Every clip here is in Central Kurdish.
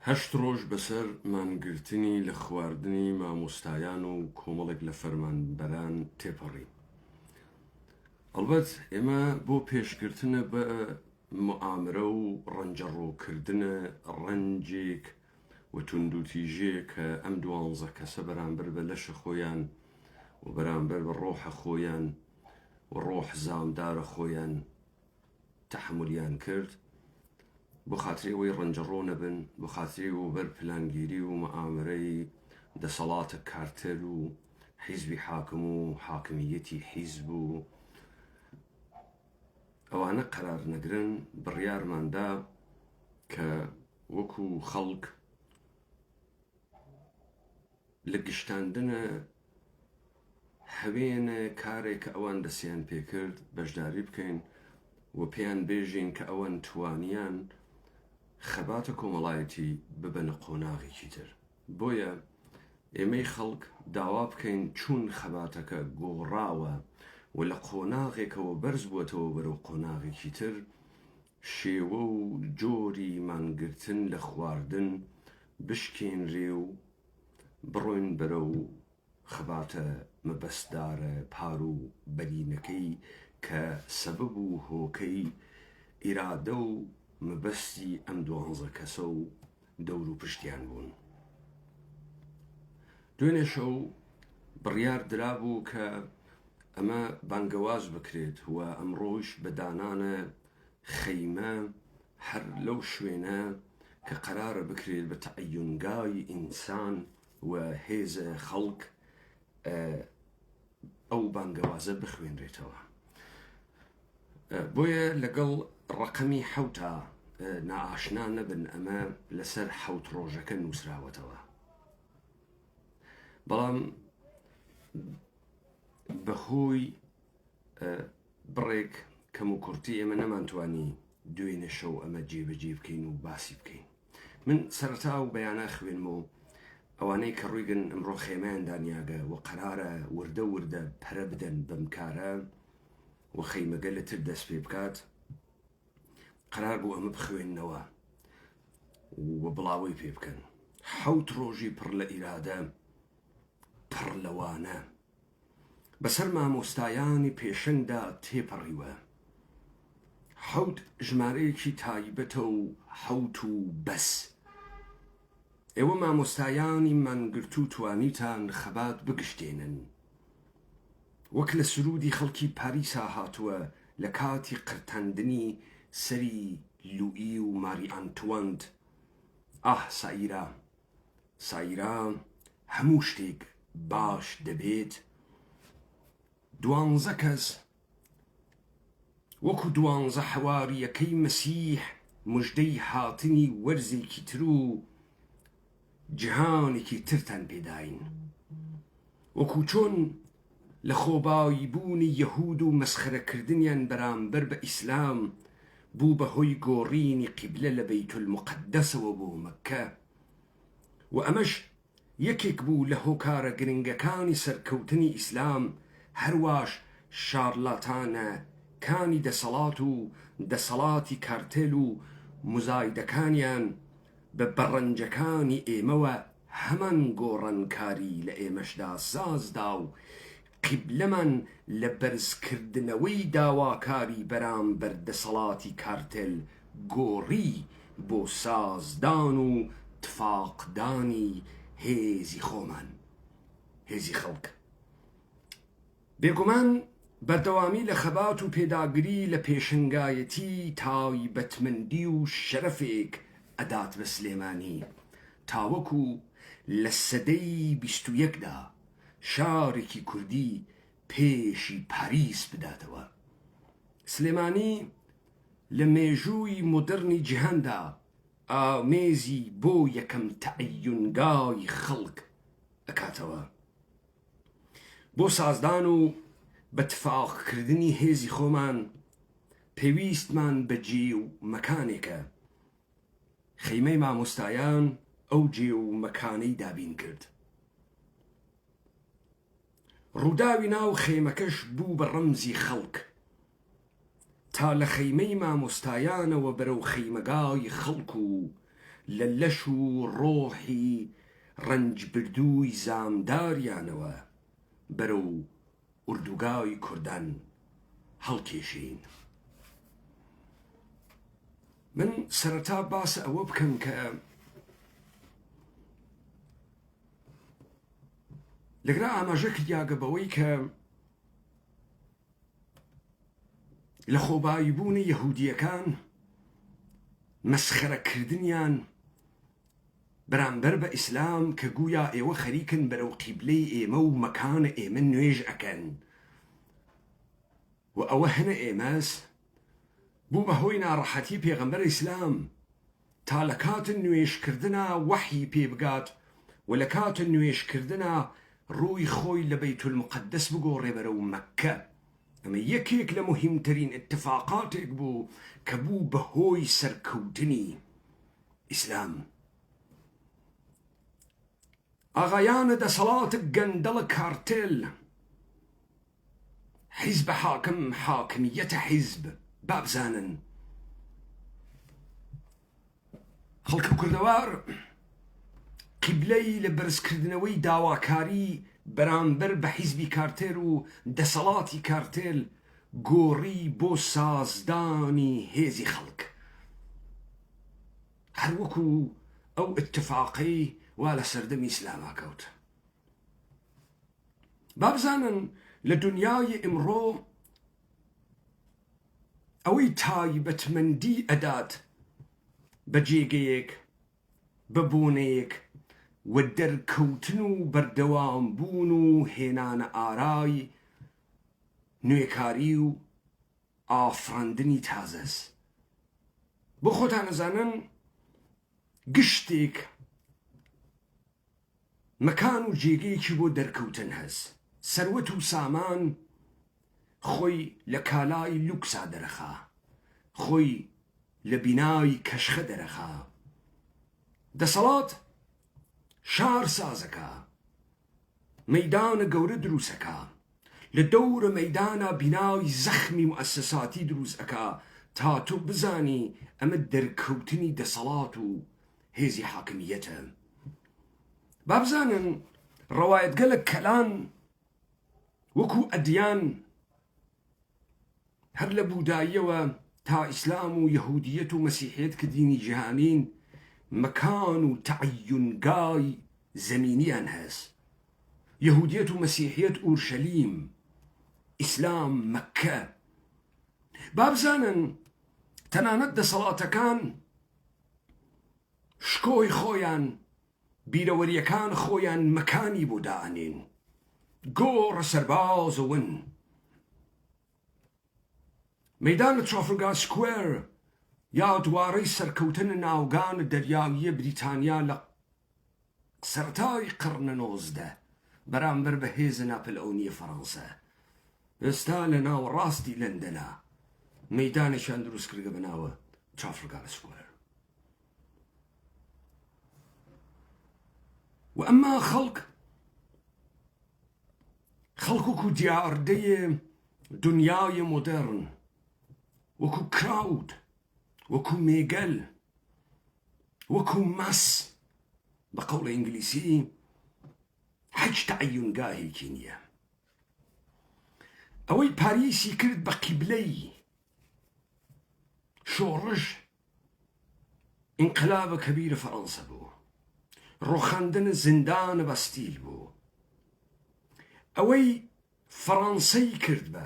هەشت ڕۆژ بەسەر مانگرتنی لە خواردنی مامۆستایان و کۆمەڵێک لە فەرمانبەران تێپەڕی. ئەڵبەت ئێمە بۆ پێشکردنە بە موعامرە و ڕەنجەڕۆکردنە ڕەنجێک و توندوتیژێ کە ئەم 12 کەسە بەرامبەر بە لەشە خۆیان و بەرامبەر بە ڕۆحە خۆیان و ڕۆح زامدارە خۆیان تەحملیان کرد، بۆ خاتری ئەوەی ڕەنجەڕۆ نەبن، بۆ خاتری و بەر پلانگیری و مەعامرەی دەسەڵاتە کارتەر و حیزبی حاکم و حاکمیەتی حیزب و ئەوانە قەرار نەگرن، بڕیارماندا کە وەکو خەڵک لە گشتاندنە هەوێنە کارێک کە ئەوان دەستیان پێکرد بەشداری بکەین و پێیان بێژین کە ئەوان توانیان خەباتە کۆمەڵایەتی ببەنە قۆناغێکی تر. بۆیە ئێمەی خەڵک داوا بکەین چون خەباتەکە گۆڕاوە و لە قۆناغێکەوە بەرز بووەتەوە بەرەو قۆناغێکی تر، شێوە و جۆری مانگرتن لە خواردن بشکێنرێ و بڕۆین بەرەو خەباتە مەبەستدارە پار و بەرینەکەی کە سەبەب و هۆکەی ئیرادە و مەبەستی ئەم 12 کەسە و دەور و پشتیان بوون. دوێنێ شەو بڕیار درابوو کە ئەمە بانگەواز بکرێت و ئەمڕۆژ بەدانانە خەیمە هەر لەو شوێنە کە قەرارە بکرێت بە تەعەیونگای ئینسان و هێزە خەڵک ئەو بانگەوازە بخوێنرێتەوە. بۆیە لەگەڵ ڕقەمی حەوتا نائاشنا نەبن، ئەمە لەسەر حەوت ڕۆژەکە نووسراوەتەوە، بەڵام بەهۆی بڕێک کەم و کورتی ئێمە نەمانتوانی دوێنێ شەو ئەمە جێبەجێ بکەین و باسی بکەین. من سەرەتا و بەیانە خوێنمەوە ئەوانەی کە ڕوویگن ئەمڕۆ خێمەیان دانیاگە و قەرارە وردە وردە پەرە بدەن بەم کارە و خەیمەگە لەتر دەست پێ بکات، قەرار بوو ئەمە بخوێننەوە و بڵاوی پێ بکەن. حەوت ڕۆژی پڕ لە ئیرادە، پڕ لەوانە بەسەر مامۆستایانی پێشەنگدا تێپەڕیوە. حەوت ژمارەیەکی تایبەتە و حەوت و بەس. ئێوە مامۆستایانی مانگرت و توانیتان خەبات بگشتێنن، وەک لە سرودی خەڵکی پاریسا هاتووە لە کاتی قرتاندنی سەری لوئی و ماری ئانتوانت: ئاه سایرا، سایرا هەموو شتێک باش دەبێت. 12 کەس وەکو 12 حەواریەکەی مەسیح موژدەی هاتنی وەرزێکی تر و جیهانێکی ترتان پێداین، وەکو چۆن لە خۆبایی بوونی یەهود و مەسخەرەکردنیان بەرامبەر بە ئیسلام بوو بەهۆی گۆڕینی قیبلە لە بەیت المقدسەوە بۆ مەککە، و ئەمەش یەکێک بوو لە هۆکارە گرنگەکانی سەرکەوتنی ئیسلام، هەرواش شارلاتانە کانی دەسەڵات و دەسەڵاتی کارتێل و مزایدەکانیان بە بەڕەنجەکانی ئێمەوە هەمان گۆڕانکاری لە ئێمەشدا سازدا و قیبلەمان لە بەرزکردنەوەی داواکاری بەرامبەر دەسەڵاتی کارتێل گۆڕی بۆ سازدان و تفاقدانی هێزی خۆمان، هێزی خەڵک. بێگومان بەردەوامی لە خەبات و پێداگری لە پێشنگایەتی تایبەتمەندی و شەرەفێک ئەدات بە سلێمانی، تاوەکو لە سەدەی 21دا شارێکی کوردی پێشی پاریس بداتەوە. سلێمانی لە مێژووی مۆدرنی جیهاندا ئامێزی بۆ یەکەم تەعەیونگای خەڵک ئەکاتەوە. بۆ سازدان و بەتفاقکردنی هێزی خۆمان پێویستمان بە جێ و مەکانێکە. خەیمەی مامۆستایان ئەو جێ و مەکانەی دابین کرد. ڕووداوی ناو خێمەکەش بوو بە ڕەمزی خەڵک، تا لە خەیمەی مامۆستایانەوە بەرەو خەیمەگای خەڵک و لە لەش و ڕۆحی ڕەنج بردووی زامداریانەوە بەرەو ئوردوگای کوردان هەڵکێشین. من سەرەتا باسە ئەوە بکەم کە لەگرا ئاماژە کردیاگە بەوەی کە لە خۆباییبوونی یەهودیەکان مەسخەرەکردنیان بەرامبەر بە ئیسلام کە گویا ئێوە خەریکن بەرەو قیبلەی ئێمە و مەکانە ئێمە نوێژ ئەکەن و ئەوە هەنە ئێمەس بوو بەهۆی ناڕەحەتی پێغەمبەر ئیسلام تا لە کاتن نوێژکردنا وەحی پێ بگات و لە کاتن نوێژکردنا ڕووی خۆی لە بەیت المقدس بگۆڕێ بەرەو مەککە. ئەمە یەکێک لە مهمترین اتفاقاتێک بوو کە بوو بەهۆی سەرکەوتنی ئیسلام. ئاغایانە دەسەڵاتە گەندەڵە کارتێل حیزب حاکم حاکمیەتە حیزب بابزانن خەڵکە کوردەوار قیبلەی لە بەرزکردنەوەی داواکاری بەرامبەر بە حیزبی کارتێل و دەسەڵاتی کارتێل گۆڕی بۆ سازدانی هێزی خەڵک، هەروەکو ئەو اتفاقی وا لە سەردەمی ئیسلاما کەوت. بابزانن لە دنیای ئمڕۆ ئەوەی تایبەتمەندی ئەدات بە جێگەیەک بە بۆنەیەک و دەرکەوتن و بەردەوام بوون و هێنانە ئارای نوێکاری و ئافڕاندنی تازەس. بۆ خۆتان نەزانن گشتێک مەکان و جێگەیەکی بۆ دەرکەوتن هەست. سەروەت و سامان خۆی لە کالای لوکسا دەرەخا، خۆی لە بینای کەشخە دەرەخا. دەسەڵات شار سازەکە، مەیدانە گەورە دروستەکە، لە دەورە مەیدانە بینای زەخمی مؤسساتی دروست ئەکا تا تۆ بزانی ئەمە دەرکەوتنی دەسەڵات و هێزی حاکمیەتە. بابزانن ڕەوایەتگەلە کەلان وەکو ئەدیان هەر لە بووداییەوە تا ئیسلام و یەهودیەت و مەسیحیەت کە دینی جیهانین مەکان و تەعەیونگای زەمینیان هەست. یەهودیەت و مەسیحیەت ئورشەلیم، ئیسلام مەککە. بابزانن تەنانەت دەسەڵاتەکان شکۆی خۆیان بیرەوەریەکان خۆیان مەکانی بۆ دائەنێن، گۆڕە سەربازەون. مەیدانە ترافلگار سکوێر یا دوارەی سەرکەوتن ناوگانە دەریاویە بریتانیا لە سەرەتای قڕنە 19 بەرامبەر بە هێزە ناپلئۆنیە فەڕەنسا ئێستا لە ناوەڕاستی لەندەنە مەیدانێکیان دروست کردگە بەناوە ترافلگار سکوێر. و ئەمما خەڵک وەکو دیاردەیە دنیای مۆدەرن، وەکو کراود، وەکو مێگەل، وەکو مەس بە قەوڵە ئینگلیسی هیچ تەعەیونگاهێکی نییە. ئەوەی پاریسی کرد بە قیبلەی شۆڕش ئینقلابە کەبیرە فەڕەنسا بوو، ڕۆخاندنە زیندانە بەستیل بوو. ئەوەی فەڕەنسەی کرد بە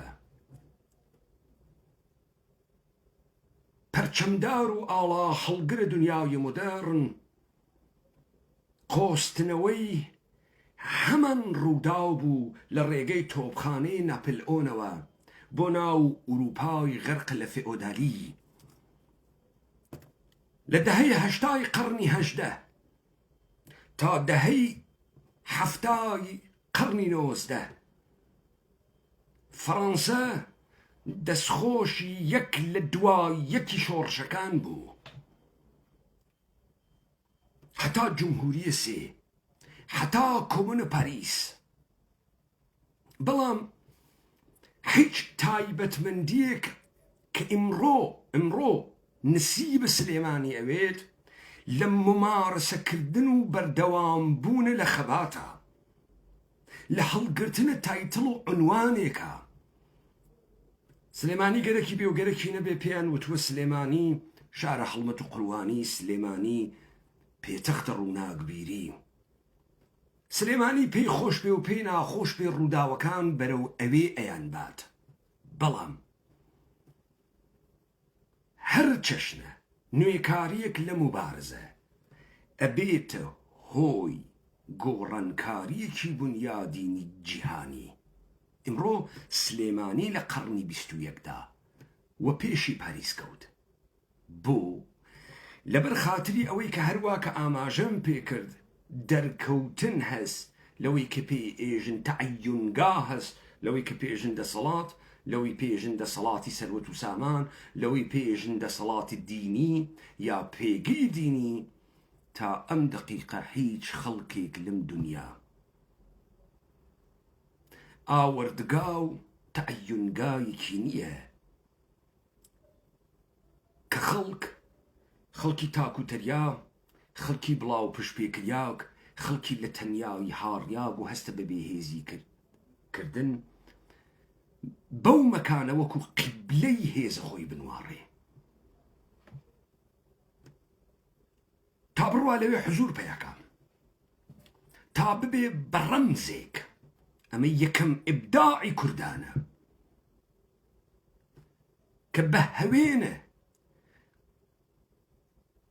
پەرچەمدار و ئاڵا هەڵگرە دنیای مۆدەرن قۆستنەوەی هەمان ڕووداو بوو لە ڕێگەی تۆپخانەی ناپلئۆنەوە بۆ ناو ئوروپای غەرق لە فێئۆدالی لە دەهەی هەشتای قەرنی 18 تا دەهەی هەفتای قەرنی 19. فەڕەنسا دەستخۆشی یەک لە دوای یەکی شۆڕشەکان بوو، هەتا جمهوریە سێ، هەتا کۆمونە پاریس. بەڵام هیچ تایبەتمەندیەک کە ئمڕۆ نسیبە سلێمانی ئەوێت لە ممارسەکردن و بەردەوام بوونە لە خەباتە، لە هەڵگرتنە تایتڵ و عنوانێکە. سلێمانی گەرەکی بێ و گەرەکی نەبێ پێیان وتووە سلێمانی شارە هەڵمەت و قڕوانی، سلێمانی پێتەختە ڕووناکبیری. سلێمانی پێی خۆش پێ و پێی ناخۆش پێ ڕووداوەکان بەرەو ئەوێ ئەیان بات، بەڵام هەر چەشنە نوێکاریەک لە مبارزە ئەبێتە هۆی گۆڕانکاریەکی بنیادینی جیهانی. ئمڕۆ سلێمانی لە قەرنی 21دا وە پێشی پاریس کەوت. بۆ لەبەر خاتری ئەوەی کە هەروە کە ئاماژەم پێکرد دەرکەوتن هەست لەوەی کە پێ ئێژن تەعەیونگا هەست، لەوەی کە پێژن دەسەڵات، لەوەی پێژن دەسەڵاتی سەروەت و سامان، لەوەی پێژن دەسەڵاتی دینی یا پێگەی دینی. تا ئەم دقیقە هیچ خەڵکێک لەم دنیا ئاوەردگا و تەعەیونگایەکی نییە کە خەڵکی تاکوتەریا، خەڵکی بڵاو پشتپێکریاک، خەڵکی لە تەنیاوی هاڕیاب و هەستە بە بێهێزی کردن بەو مەکانە وەکو قیبلەی هێزە خۆی بنواڕێ، تا بڕوا لەوێ حزور پێیەکە، تا ببێ بەڕەمزێک. ئەمە یەکەم ئیبداعی کوردانە کە بە هەوێنە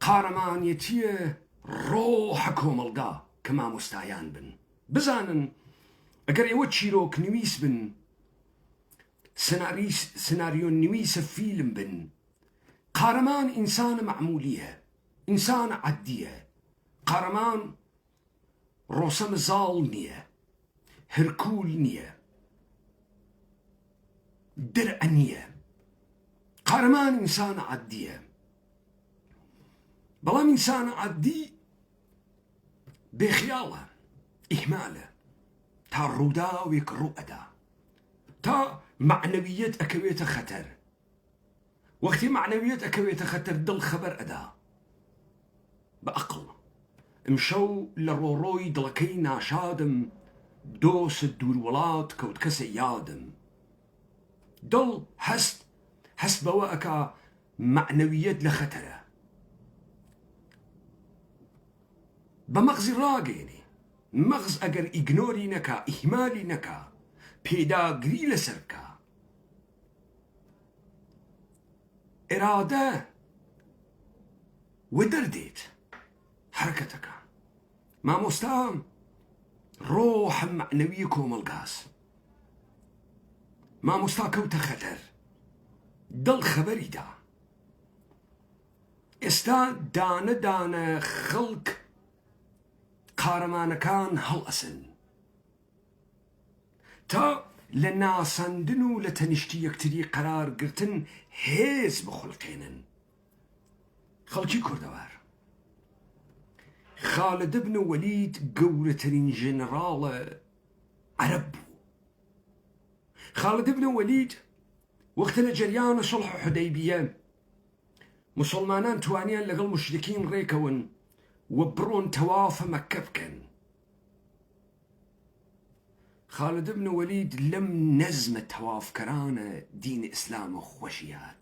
قارەمانیەتیە ڕۆحە کۆمەڵگا کە مامۆستایان بن. بزانن ئەگەر ئێوە چیرۆک نوویس بن، سناریۆ نویسە فیلم بن، قارەمان ئینسانە معمولیە، ئینسانە عەدیە. قارەمان ڕۆسەم زاڵ نییە، هەرکول نییە، دەرئە نییە. قارەمان ئینسانە عەدیە. بەڵام ئینسانە عەدی بێخیاڵە، ئیهمالە، تا ڕووداوێک ڕوو ئەدا، تا معنەویەت ئەکەوێتە خەتەر. وەختی معنەویەت ئەکەوێتە خەتەر دڵ خەبەر ئەدا بە ئەقڵ. ئەمشەو لە ڕۆڕۆی دڵەکەی ناشادم، دۆست دووروڵات کەوت کەسە یادم. دڵ هەست بەوە ئەکا معنەویەت لە خەتەرە، بە مەغزی ڕاگەێنێ. مەغز ئەگەر ئیگنۆری نەکا، ئیهمالی نەکا، پێداگری لەسەر بکا، ئێرادە وە دەردێت حرەکەتەکە. مامۆستا ڕۆحە معنەوی کۆمەڵگاس. مامۆستا کەوتە خەتەر، دڵ خەبەریدا. ئێستا دانە دانە خەڵک قارەمانەکان هەڵئەسن تا لە ناساندن و لە تەنیشتی یەکتری قەرارگرتن هێز بخولقێنن. خەڵکی کوردەوار خالد بن وەلید گەورەترین ژێنەراڵە عەرەب بوو. خالد بن وەلید وەختە لە جەریانە سڵح حودەیبیە مسلمانان توانیان لەگەڵ مشرکین ڕێکەون و بڕۆن تەوافە مەککە بکەن. خالد بن وەلید لەم نەزمە تەوافکەرانە دینی ئیسلامە خۆشی هات،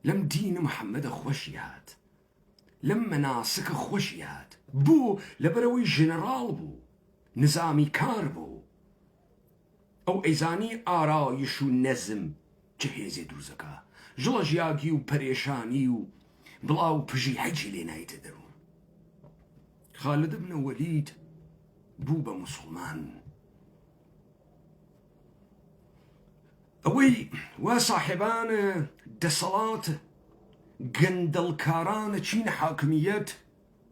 لەم دینە محەممەدە خۆشی هات، لەم مەناسکە خۆشی هات. بوو لەبەرەوەی ژنەراڵ بوو، نظامی کار بوو. ئەو ئەیزانی ئارایش و نەزم چه هێزێ دروزەکە، ژڵە ژیاگی و پەرێشانی و بڵاو پژی حەجی لێ نایتە دەروون. خالد بن وەلید بوو بە مسلمان. ئەوەی وا ساحێبانە دەسەڵات گەندەڵکارانە چینە حاکمیەت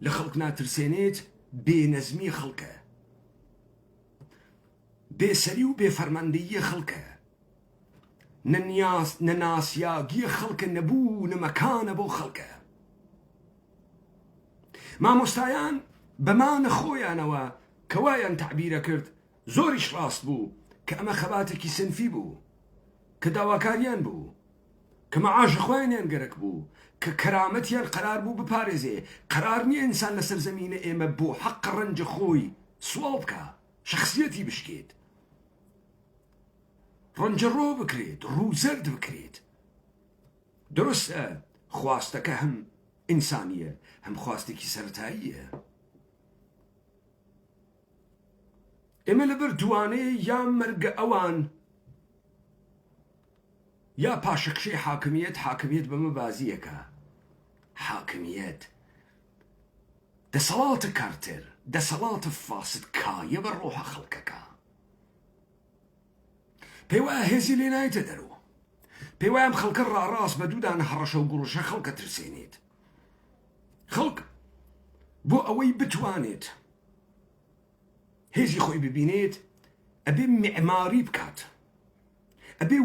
لە خەڵک ناترسێنێت، بێنەزمی خەڵکە، بێسەری و بێفەرماندەیی خەڵکە، نەناسیاگی خەڵکە، نەبوو نەمەکانە بۆ خەڵکە. مامۆستایان بەمانە خۆیانەوە کەوایان تعبیرە کرد زۆریش ڕاست بوو کە ئەمە خەباتێکی سنفی بوو، کە داواکاریان بوو، کە مەعاشە خۆیانیان گەرەک بوو، کە کەرامەتیان قرار بوو بپارێزێ. قرار نییە ئینسان لەسەر زەمینە ئێمە بۆ حەق ڕەنجە خۆی سوڵ بکە، شخصیەتی بشکێت، ڕەنجە ڕۆ بکرێت، ڕووزەرد بکرێت. دروستە خواستەکە هەم ئینسانیە، هەم خواستێکی سەرەتاییە. ئێمە لەبەر دوانەیە یا مەرگە ئەوان یا پاشەکشەی حاکمیت بەمە بازیەکە. حاکمیت دەسەڵاتە کارتر، دەسەڵاتە فاسد کایە بە ڕۆحە خەڵکەکە. پێی وایە هێزی لێ نایتە دەرەوە، پێی وایە ئەم خەڵکە ڕاڕاست بە دوودانە هەڕەشە و گوڕشە خەڵکە ترسێنێت. خەڵک بۆ ئەوەی بتوانێت هێزی خۆی ببینێت ئەبێ معماری بکات، ئەبێ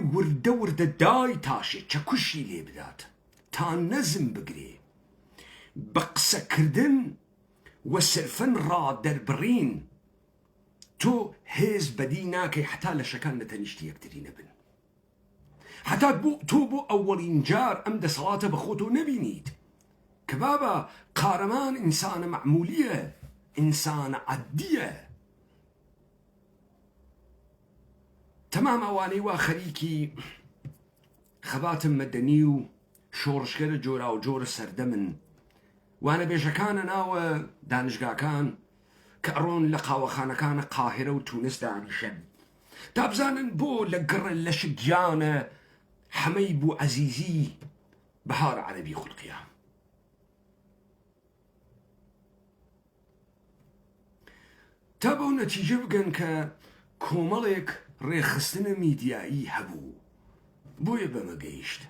وردە دای تاشێت، چەکوشی لێ بدات تا نەزم بگرێ بە قسەکردن و سرفەن ڕادەربڕین. تۆ هێز بەدی ناکەی حتا لەشەکان لە تەنیشتی یەکتری نەبن، حتا تۆ بۆ ئەوەڵین جار ئەم دەسەڵاتە بە خۆتۆ نەبینیت کە بابە قارەمان ئینسانە معمولیە، ئینسانە عەدیە. تەمام ئەوانەی وا خەریکی خەباتم مەدەنی و شۆڕشگەرە جۆرا و جۆرە سەردەمن، وانە بێژەکانە ناوە دانشگاکان کە ئەڕۆن لە قاوەخانەکانە قاهرە و تونس دانیشن تا بزانن بۆ لە گڕە لەش گیانە حەمەی بوو عەزیزی بەهار عەرەبی خوڵقیە. تا بەو نەتیجە بگەن کە کۆمەڵێک ڕێخستنە میدیایی هەبوو، بۆیە بەمە گەیشت.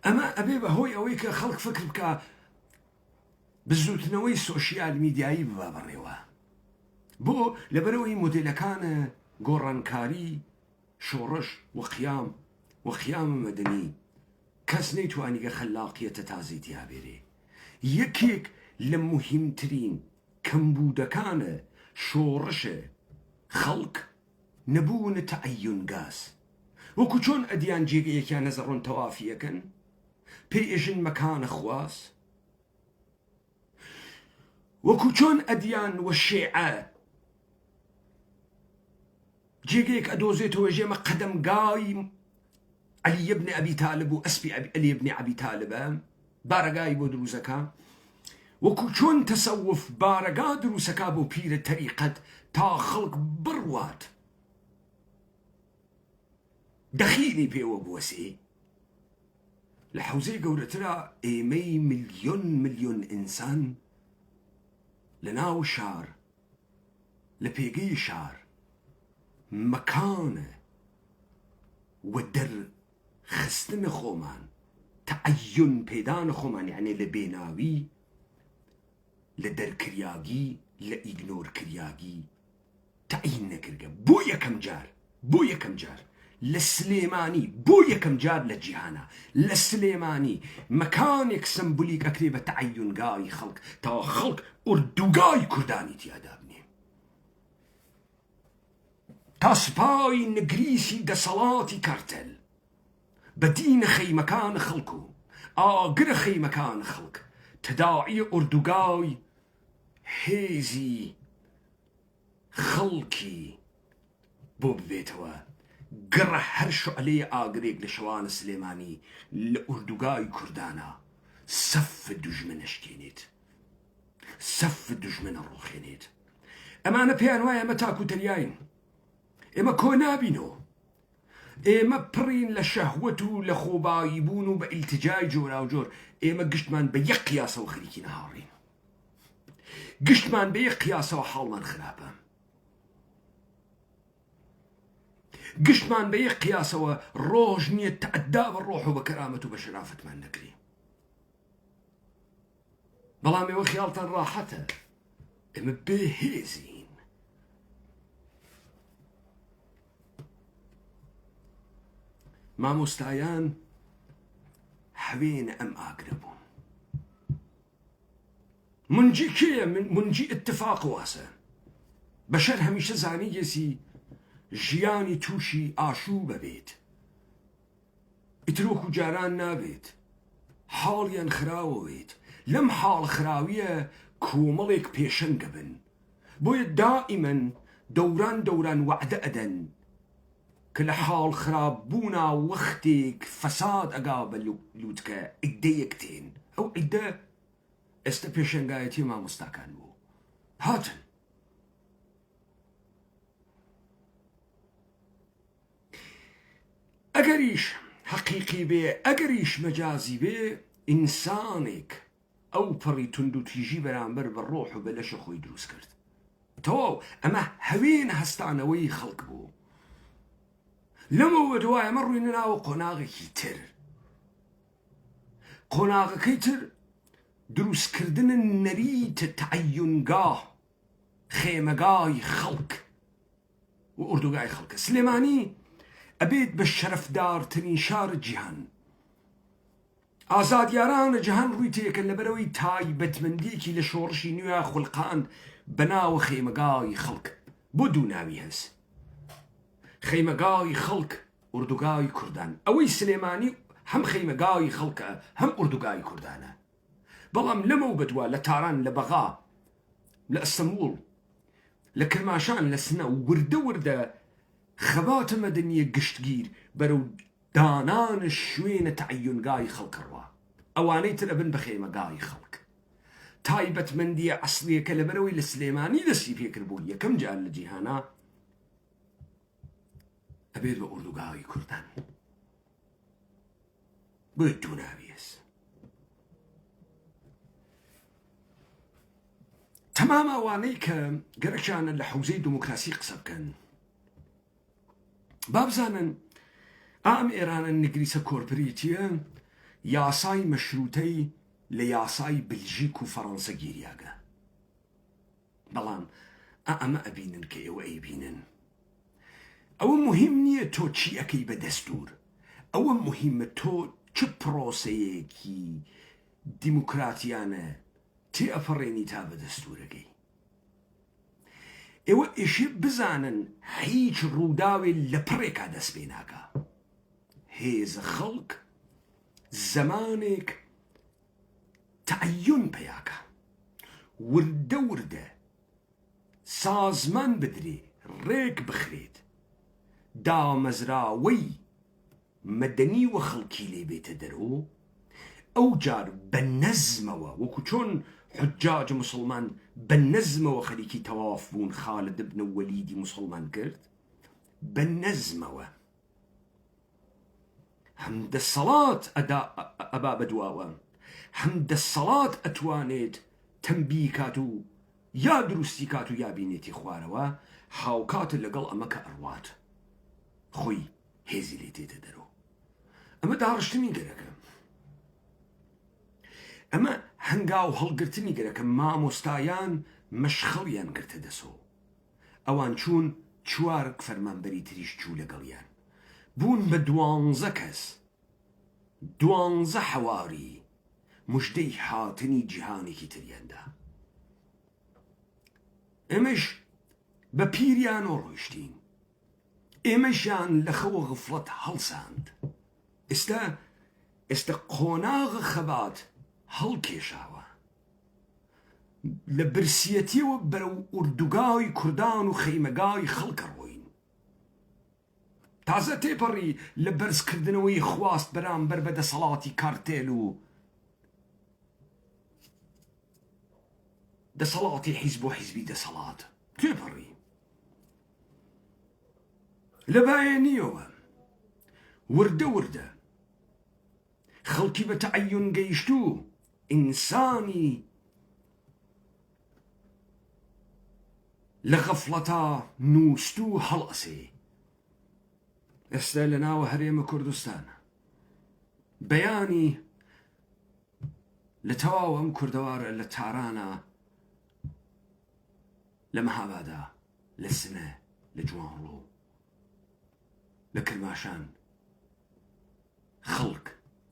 ئەمە ئەبێ بەهۆی ئەوەی کە خەڵک فکر بکە بزوتنەوەی سۆشیال میدیایی ببا بەڕێوە، بۆ لەبەرەوەی مۆدێلەکانە گۆڕانکاری، شۆڕش و قیامە مەدەنی کەس نەیتوانیگە خەلاقیەتە تازەی تیابێرێ. یەکێک لە مهمترین کەمبوودەکانە شۆڕشە خەڵک نەبوونە تەعەیونگاز. وەکو چۆن ئەدیان جێگەیەکیان نەزەڕۆن تەوافیەکەن پێی ئێژن مەکانە خواس، وەکو چۆن ئەدیان وە شێعە جێگەیەک ئەدۆزێتەوە ژێمە قەدەمگای عەلی بن ئەبی تالب و ئەسپی عەلی بن ئەبی تالبە بارەگای بۆ دروستەکە، وەکو چۆن تەسەوف بارەگا دروستەکە بۆ پیرە تەریقەت تا خەڵک بڕوات دەخیلی پێوە بوەسێ. لە حەوزەی گەورەترە ئێمەی ملیۆن ئینسان لە ناو شار، لە پێگەی شار مەکانە و دەرخستنە خۆمان، تەعەیون پێدانە خۆمان، یعنی لە بێناوی، لە دەرکریاگی، لە ئیگنۆرکریاگی تەعیین نەکردە. بۆ یەکەم جار لە سلێمانی، بۆ یەکەم جار لە جیهانە لە سلێمانی مەکانێک سمبولیک ئەکرێ بە تەعەیونگای خەڵک تا خەڵک ئوردوگای کوردانی تیادا بنێ، تا سپای نگریسی دەسەڵاتی کارتەل بە دینە خەیمەکان خەڵک و ئاگرە خەیمەکان خەڵک تداعی ئوردوگای هێزی خەڵکی بۆ ببێتەوە گەڕە هەر شعلەیە ئاگرێک لە شەوانە سلێمانی لە ئوردوگای کوردانە سەف دوژمنە شکێنێت، سەف دوژمنە ڕوخێنێت. ئەمانە پێیان وایە ئەمە تاکوتەریاین، ئێمە کۆ نابینەوە، ئێمە پڕین لە شەهوەت و لە خۆبایی بوون و بە ئیلتجای جۆرا و جۆر. ئێمە گشتمان بە یەک قیاسەوە خەریکی نەهاڕین، گشتمان بە یەک قیاسەوە حاڵمان خراپە، گشتمان بە یەک قیاسەوە ڕۆژ نییە تەعەدا بە ڕۆح و بە کەرامەت و بە شەرافتمان نەکرێ. بەڵام ئێوە خیاڵتان ڕاحەتە، ئێمە بێهێزین. مامۆستایان حەوێنە ئەم ئاگرە بوون. منجی کێیە؟ منجی اتفاق واسە. بەشەر هەمیشە زانیگەسی ژیانی تووشی ئاشوو بەبێت، ئیترۆک و جاران نابێت، حاڵیان خراوەوێت لەم حاڵ خراویە کۆمەڵێک پێشەنگە بن بۆیە دائیمەن دەوران وعدە ئەدەن کە لە حاڵ خراپبوونا وەختێک فەساد ئەگا بە لووتکە عیدەیەک تێن ئەو عیدە ئێستا پێشەنگایەتی مامۆستاکان بوو هاتن ئەگەریش حەقیقی بێ ئەگەریش مەجازی بێ ئینسانێک ئەو پەڕی تونند و تیژی بەرامبەر بە ڕۆح و بە لەشە خۆی دروست کرد تەواو ئەمە هەوێن هەستانەوەی خەڵک بوو لەمەوە دوای ئەمە ڕووی نەناوە قۆناغێکی تر قۆناغەکەی تر دروستکردنە نەریتە تەعەیونگاه خێمەگای خەڵک و ئوردوگای خەڵکە سلێمانی ئەبێت بە شەرەفدارترین شارە جیهان ئازادیارانە جیهان ڕووی تێکەن لەبەرەوەی تایبەتمەندیەکی لە شۆڕشی نوێ خوڵقاند بەناوە خێمەگای خەڵک بۆ دوو ناوی هەست خەیمەگای خەڵک ئوردوگای کوردان ئەوەی سلێمانی هەم خەیمەگای خەڵکە هەم ئوردوگای کوردانە بەڵام لەمە بەدووە لە تاران لە بەغا لە ئەستەمبوڵ لە کرماشان لە سنە وردە خەباتە مەدەنیە گشتگیر بەرەو دانانە شوێنە تەعەیونگای خەڵکڕوا ئەوانەی تر ئەبن بە خێمەگای خەڵک تایبەتمەندیە ئەسڵیەکە لەبەرەوەی لە سلێمانی دەستی پێکرد بوو یەکەم جار لە جیهانە ئەبێت بە ئوردوگای کوردان بۆیە دوو ناوی هەست تەمام ئەوانەی کە گەرەکیانە لە حوزەی دموکراسی قسە بکەن بابزانن ئام ئێرانە نگریسە کۆرپۆرێتیە یاسای مەشروتەی لە یاسای بلژیک و فەڕەنسە گیریاگە بەڵام ئەمە ئەبینن کە ئێوە ئەیبینن ئەوە مهم نییە تۆ چی ئەەکەی بە دەستور ئەوە مهمە تۆ چ پرۆسەیەکی دیموکراتیانە تێ ئەپەڕێنی تا بە دەستورەکەی ئێوە ئێشێ بزانن هیچ ڕووداوێ لە پڕێکا دەست پێ ناکا هێزە خەڵک زەمانێک تەعەیون پێیاکە وردە سازمان بدرێ ڕێک بخرێت دامەزراوەی مەدەنی و خەڵکی لێ بێتە دەرەوە ئەو جار بە نەزمەوە وەکو چۆن حجاج مسلمان بە نەزمەوە خەریکی تەواف بوون خالد بن وەلیدی مسلمان کرد بە نەزمەوە هەمدە سەڵات ئەبا بەدواوە هەمدە سەڵات ئەتوانێت تەمبی کات و یا دروستی کات و یا بینێتی خوارەوە هاوکاتە لەگەڵ ئەمە کە ئەڕوات خۆی هێزی لێ تێتە دەرەوە ئەمە داڕشتنی گەرەکە ئەمە هەنگاو هەڵگرتنی گەرەکە مامۆستایان مەشخەڵیان گرتە دەسۆ ئەوان چوون چوارک فەرمانبەری تریش چوو لەگەڵیان بوون بە 12 کەس 12 حەواری مژدەی هاتنی جیهانێکی تریاندا ئێمەش بە پیریان و ڕۆیشتین ئێمەشیان لە خەوە غفڵەت هەڵساند ئێستا قۆناغە خەبات هەڵکێشاوە لە برسیەتیەوە بەرەو ئوردوگای کوردان و خەیمەگای خەڵکە ڕۆین تازە تێپەڕی لە بەرزکردنەوەی خواست بەرامبەر بە دەسەڵاتی کارتێل و دەسەڵاتی حیزب و حیزبی دەسەڵات تێپەڕی لە بایەنیەوە وردە خەڵکی بە تەعەیون گەیشتوو ئینسانی لە غەفڵەتا نووستوو هەڵئەسێ ئێستا لە ناوە هەرێمە کوردستانە بەیانی لە تەواو ئەم کوردەوارە لە تارانە لە مەهابادا لە سنە لە جوانڕۆ لە کرماشان خەڵک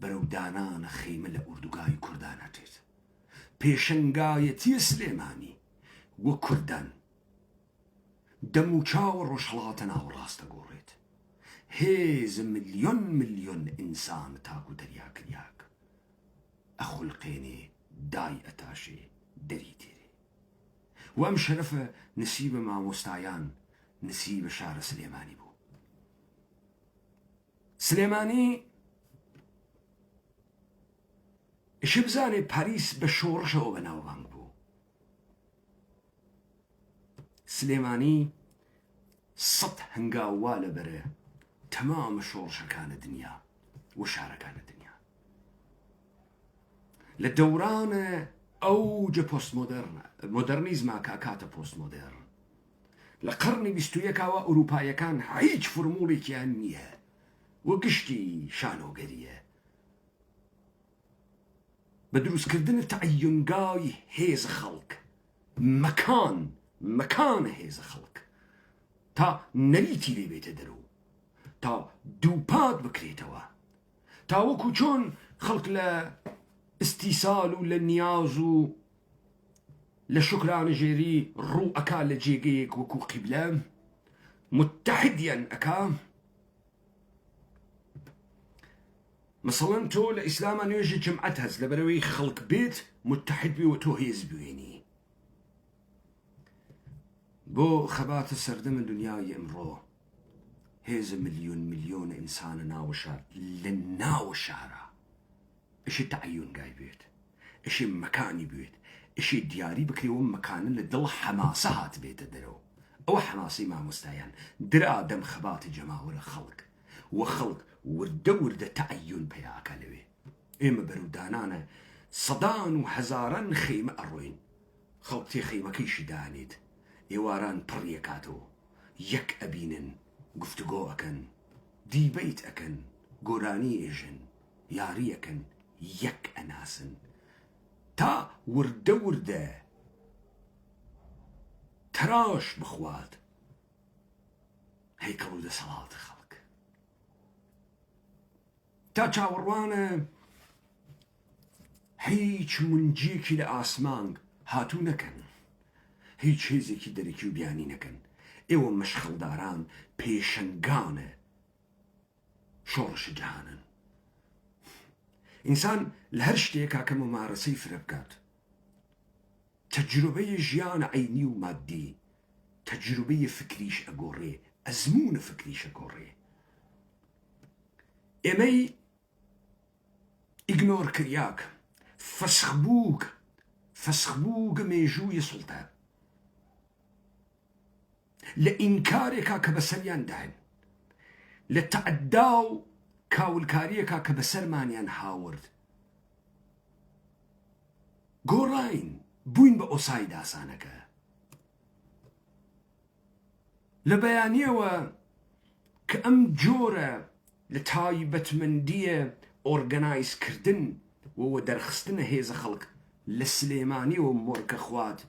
بەرەو دانانە خەیمە لە ئوردوگای کوردانە تێت پێشەنگایەتی سلێمانی وە کوردان دەم و چاوە ڕۆژهەڵاتە ناوەڕاستە گۆڕێت هێز ملیۆن ئینسان تاک و دەریاکریاک أخلقيني داي أتاشي دريتيري وأم شرفة نسيب مع مستعيان نسيب شعر سليماني بو سليماني شبزاني باريس بشورشة وبناوبانك بو سليماني صد هنقاوة لبره تمام شورشة كان الدنيا وشارة كان الدنيا للدوران أوج بوست مودرنيزم كاكاتا بوست مودرن لقرني بستويكا وأوروبايا كان هيج فرمولي كيانية وقشتي شانو قريه بدروس كردن تعين قاي هيز خلق مكان هيز خلق تا نريتي لي بيت درو تا دوبات بكريتوا تا وكو جون خلق لا استيصال ولا نيازو لشكران جيري رو أكا لجيجيك وكو قبلام متحديا أكا مثلا تو لإسلاما نيجي جمعتهز لبروي خلق بيت متحد بي وتو هيز بيني بو خبات السردم الدنيا يمرو هيز مليون إنسان ناوشار لناوشارة إشي تعيون قاي بيت إشي مكاني بيت إشي دياري بكريون مكان اللي ضل حماسات بيت درو أو حماسي ما مستعين در آدم خبات جماور خلق وخلق والدور ده تعين بيا كلوي إما برودانانا صدان وحزاران خيمة أروين خلقتي خيمة كيش دانيد إيواران بريكاتو يك أبينن قفتقو أكن دي بيت أكن قراني إيجن ياري أكن يك أناسن تا ورده تراش بخوات هيكلو ده صلاة خلق تا چاوروانا هيج منجيكي لآسمان هاتو نكن هيج هيزيكي دريكيو بياني نكن ايوه مشخل داران بيشنگانه شورش جهانن إنسان لهرشتيكا كممارسي فربكات تجربة جيان عيني ومادي تجربة فكريش أقوري أزمون فكريش أقوري إمي إغنور كرياك فسخبوك ميجوي سلطان لإنكارك كبسريان دهن لتعداو كاولكاريكا كبسرمانيان هاورد قوراين بوين بأوساي داسانكا لبيانيوا كأم جورة لتايبة مندية أورغنايز كردن وهو درخستنا هيزا خلق لسليماني ومورك أخوات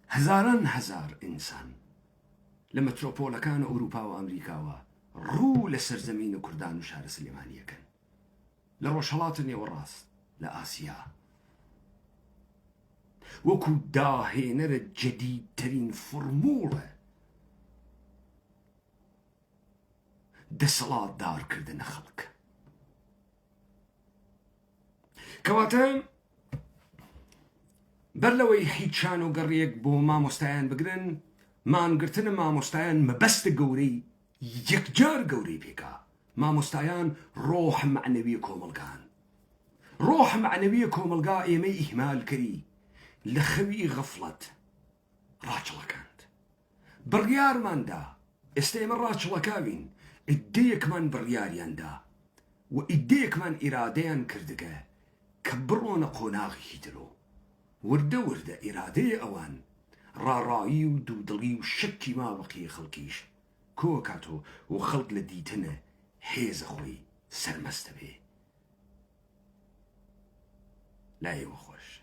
هزار إنسان لمتروبولا كان أوروبا وأمريكا رو لسر زمين كردان وشهر سليمانية كان لروشلاتني والراس لآسيا وكو داهينر جديد ترين فرمولة دسلات دار كردن خلق كواتن برلوي حيتشان وقريك بو ما مستعين بقرن ما نقرتن ما مستعين مبست قوري يكجار قوري بيكا ما مستعين روح معنويكم القان روح معنويكم القا إيمي إهمال كري لخوي غفلت راجلا كانت بريار من دا استيمر راجلا كاوين اديك من بريار يندا واديك من إرادين كردقه كبرون قناغي يدلو ورده إرادية أوان رارائي ودودلي وشكي ما بقي خلقيش كوكاتو وخلق لديتنا هيز أخوي سرمست بي لا يوخوش